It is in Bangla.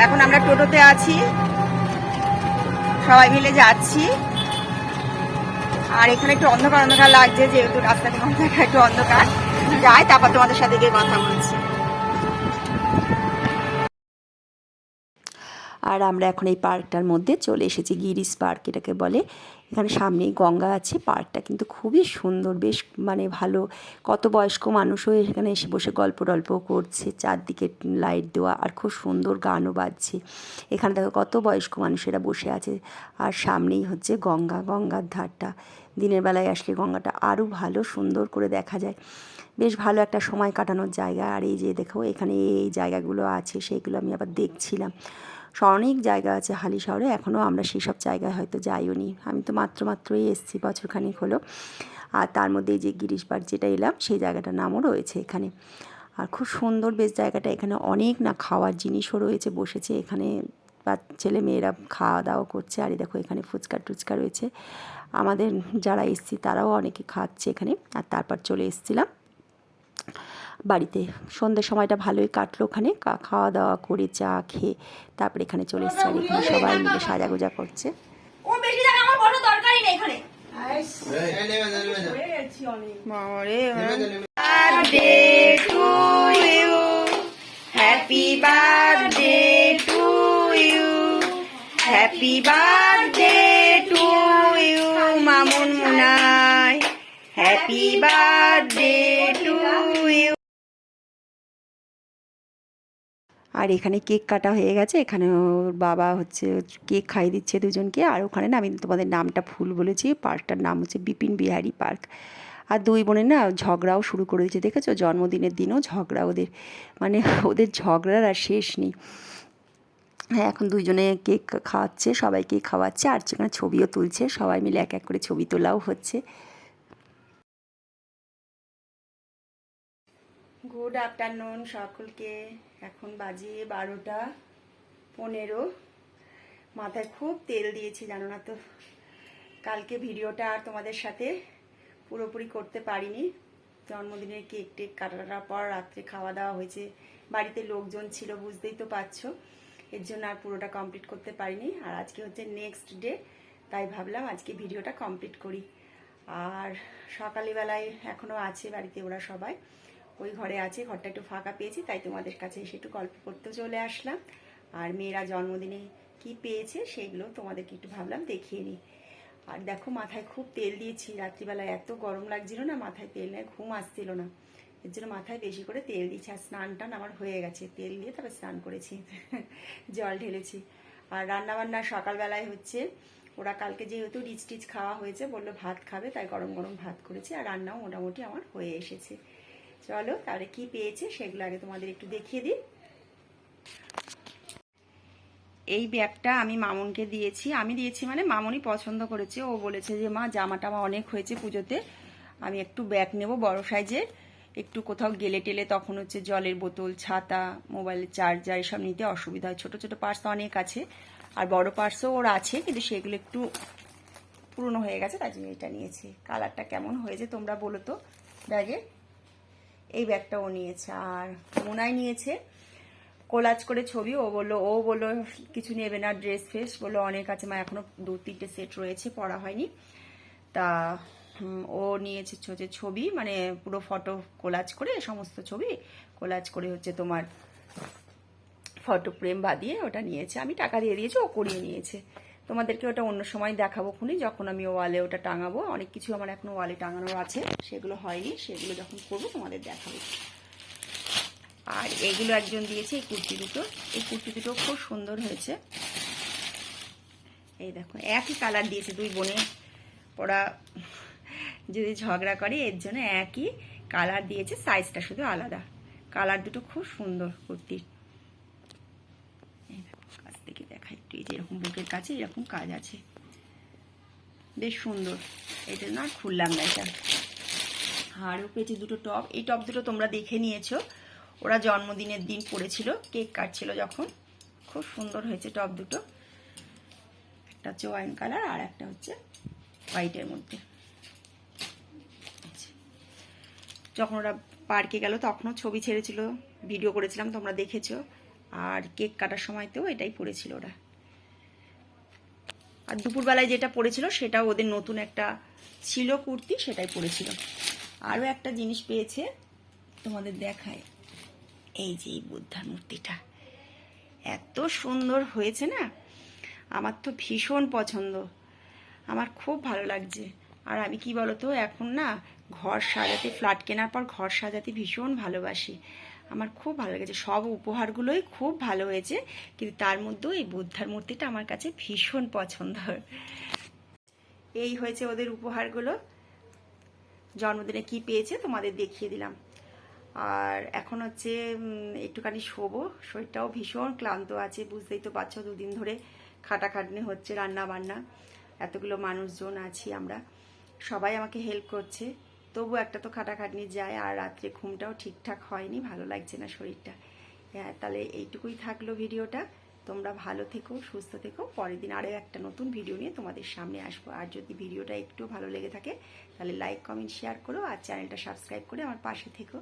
এখন আমরা টোটোতে আছি, সবাই মিলে যাচ্ছি। আর এখানে একটু অন্ধকার অন্ধকার লাগছে, যেহেতু রাস্তাতে একটু অন্ধকার। যাই, তারপর তোমাদের সাথে গিয়ে কথা বলছি। আর আমরা এখন এই পার্কটার মধ্যে চলে এসেছি, গিরিশ পার্ক এটাকে বলে। এখানে সামনেই গঙ্গা আছে। পার্কটা কিন্তু খুবই সুন্দর, বেশ মানে ভালো। কত বয়স্ক মানুষও এখানে এসে বসে গল্প টল্প করছে, চারদিকে লাইট দেওয়া, আর খুব সুন্দর গানও বাজছে। এখানে দেখো কত বয়স্ক মানুষেরা বসে আছে। আর সামনেই হচ্ছে গঙ্গা, গঙ্গার ধারটা। দিনের বেলায় আসলে গঙ্গাটা আরও ভালো সুন্দর করে দেখা যায়। বেশ ভালো একটা সময় কাটানোর জায়গা। আর এই যে দেখো এখানে এই জায়গাগুলো আছে, সেইগুলো আমি আবার দেখছিলাম। অনেক জায়গা আছে হালি শহরে, এখনও আমরা সেই সব জায়গায় হয়তো যাইও নি। আমি তো মাত্রই এসেছি, বছরখানেক হলো। আর তার মধ্যে এই যে গিরিশ পার্ক যেটা এলাম, সেই জায়গাটার নামও রয়েছে এখানে। আর খুব সুন্দর বেশ জায়গাটা। এখানে অনেক না খাওয়ার জিনিসও রয়েছে, বসেছে এখানে ছেলে মেয়েরা খাওয়া দাওয়া করছে। আর দেখো এখানে ফুচকা টুচকা রয়েছে। আমাদের যারা এসছি তারাও অনেকে খাচ্ছে এখানে। আর তারপর চলে এসেছিলাম বাড়িতে। সন্ধ্যের সময়টা ভালোই কাটলো ওখানে, খাওয়া দাওয়া করে চা খেয়ে তারপরে এখানে চলে এসেছি। আর এখানে সবাই মিলে সাজাগোজা করছে। Happy birthday to you, happy birthday to you Mamun Munai, happy birthday to you. আর এখানে কেক কাটা হয়ে গেছে। এখানে ওর বাবা হচ্ছে কেক খাইয়ে দিচ্ছে দুজনকে। আর ওখানে না, আমি তোমাদের নামটা ভুল বলেছি, পার্কটার নাম হচ্ছে বিপিন বিহারী পার্ক। আর দুই বোনের না ঝগড়াও শুরু করে দিয়েছে, দেখেছো? জন্মদিনের দিনও ঝগড়া ওদের, মানে ওদের ঝগড়ার আর শেষ নেই। হ্যাঁ, এখন দুইজনে কেক খাওয়াচ্ছে, সবাইকে খাওয়াচ্ছে। আর সেখানে ছবিও তুলছে, সবাই মিলে এক এক করে ছবি তোলাও হচ্ছে। গুড আফটারনুন সকলকে। এখন বাজে 12:15। মাথায় খুব তেল দিয়েছি, জানো না তো। কালকে ভিডিওটা আর তোমাদের সাথে পুরোপুরি করতে পারিনি। জন্মদিনের কেক টেক কাটার পর রাত্রে খাওয়া দাওয়া হয়েছে, বাড়িতে লোকজন ছিল, বুঝতেই তো পারছো। এর জন্য আর পুরোটা কমপ্লিট করতে পারিনি। আর আজকে হচ্ছে নেক্সট ডে, তাই ভাবলাম আজকে ভিডিওটা কমপ্লিট করি। আর সকালবেলায় এখনও আছে বাড়িতে ওরা সবাই, ওই ঘরে আছে। ঘরটা একটু ফাঁকা পেয়েছি, তাই তোমাদের কাছে এসে একটু গল্প করতে চলে আসলাম। আর মেয়েরা জন্মদিনে কি পেয়েছে সেগুলো তোমাদেরকে একটু ভাবলাম দেখিয়ে নিই। আর দেখো মাথায় খুব তেল দিয়েছি, রাত্রিবেলায় এত গরম লাগছিল না, মাথায় তেল নেই, ঘুম আসছিল না। এর জন্য মাথায় বেশি করে তেল দিচ্ছি। আর স্নান টান আমার হয়ে গেছে, তেল দিয়ে তারপর স্নান করেছি, জল ঢেলেছি। আর রান্নাবান্না সকালবেলায় হচ্ছে, ওরা কালকে যেহেতু রিচ টিচ খাওয়া হয়েছে, বললো ভাত খাবে, তাই গরম গরম ভাত করেছি। আর রান্নাও মোটামুটি আমার হয়ে এসেছে। চলো তাহলে কি পেয়েছে সেগুলো আগে তোমাদের একটু দেখিয়ে দিই। এই ব্যাগটা আমি মামুনকে দিয়েছি। আমি দিয়েছি মানে মামুনই পছন্দ করেছে। ও বলেছে যে মা জামা টামা অনেক হয়েছে পুজোতে, আমি একটু ব্যাগ নেব বড় সাইজের, একটু কোথাও গেলে টেলে তখন হচ্ছে জলের বোতল, ছাতা, মোবাইলের চার্জার এসব নিতে অসুবিধা হয়। ছোট ছোট পার্স অনেক আছে, আর বড় পার্সও ওর আছে, কিন্তু সেগুলো একটু পুরনো হয়ে গেছে, তাই জন্য এটা নিয়েছি। কালারটা কেমন হয়েছে তোমরা বলো তো ব্যাগে। এই ব্যাগটা ও নিয়েছে। আর মোনাই নিয়েছে কোলাজ করে ছবি। ও বললো কিছু নেবে না, ড্রেস ফ্রেস বললো অনেক আছে মা, এখনো 2-3টে সেট রয়েছে, পড়া হয়নি। তা ও নিয়েছে হচ্ছে ছবি, মানে পুরো ফটো কোলাজ করে, সমস্ত ছবি কোলাজ করে হচ্ছে তোমার ফটো ফ্রেম বাঁধিয়ে ওটা নিয়েছে। আমি টাকা দিয়ে দিয়েছি, ও করিয়ে নিয়েছে। তোমাদেরকে ওটা অন্য সময় দেখাবো খুনি, যখন আমি ওয়ালে ওটা টাঙাবো। অনেক কিছু আমার এখনো ওয়ালে টাঙানোর আছে, সেগুলো হয়নি, সেগুলো যখন করবো তোমাদের দেখাবো। আর এগুলো একজন দিয়েছে, এই কুর্তি দুটো। এই কুর্তি দুটো খুব সুন্দর হয়েছে। এই দেখো একই কালার দিয়েছে দুই বোনে। ওরা যদি ঝগড়া করে এর জন্য একই কালার দিয়েছে, সাইজটা শুধু আলাদা। কালার দুটো খুব সুন্দর কুর্তির। কাছ থেকে দেখা একটু, এই যে এরকম বুকের কাছে এরকম কাজ আছে, বেশ সুন্দর। এটা না খুললাম না এটা। আরও পেয়েছি দুটো টপ। এই টপ দুটো তোমরা দেখে নিয়েছো, ওরা জন্মদিনের দিন পরেছিল, কেক কাটছিল যখন। খুব সুন্দর হয়েছে টপ দুটো। একটা হচ্ছে ওয়াইন কালার, আর একটা হচ্ছে হোয়াইটের মধ্যে। যখন ওরা পার্কে গেল তখনও ছবি ছেড়েছিল, ভিডিও করেছিলাম, তোমরা দেখেছো। আর কেক কাটার সময়তেও এটাই পরেছিল ওরা। আর দুপুরবেলায় যেটা পরেছিল সেটাও ওদের নতুন একটা ছিল কুর্তি, সেটাই পরেছিল। আরও একটা জিনিস পেয়েছে, তোমাদের দেখায়। এই যে এই বুদ্ধার মূর্তিটা এত সুন্দর হয়েছে না, আমার তো ভীষণ পছন্দ, আমার খুব ভালো লাগছে। আর আমি কি বলতো, এখন না ঘর সাজাতে, ফ্ল্যাট কেনার পর ঘর সাজাতে ভীষণ ভালোবাসি, আমার খুব ভালো লেগেছে। সব উপহারগুলোই খুব ভালো হয়েছে, কিন্তু তার মধ্যেও এই বুদ্ধার মূর্তিটা আমার কাছে ভীষণ পছন্দ। এই হয়েছে ওদের উপহারগুলো। জন্মদিনে কি পেয়েছে তোমাদের দেখিয়ে দিলাম। আর এখন হচ্ছে একটুখানি শোবো, শরীরটাও ভীষণ ক্লান্ত আছে, বুঝতেই তো পারছো, দুদিন ধরে খাটাখাটনি হচ্ছে, রান্না বান্না, এতগুলো মানুষজন আছি আমরা, সবাই আমাকে হেল্প করছে, তবু একটা তো খাটাখাটনি যায়। আর রাত্রে ঘুমটাও ঠিকঠাক হয়নি, ভালো লাগছে না শরীরটা। হ্যাঁ, তাহলে এইটুকুই থাকলো ভিডিওটা। তোমরা ভালো থেকো, সুস্থ থেকো। পরের দিন আরও একটা নতুন ভিডিও নিয়ে তোমাদের সামনে আসবো। আর যদি ভিডিওটা একটু ভালো লেগে থাকে তাহলে লাইক, কমেন্ট, শেয়ার করো, আর চ্যানেলটা সাবস্ক্রাইব করে আমার পাশে থেকো।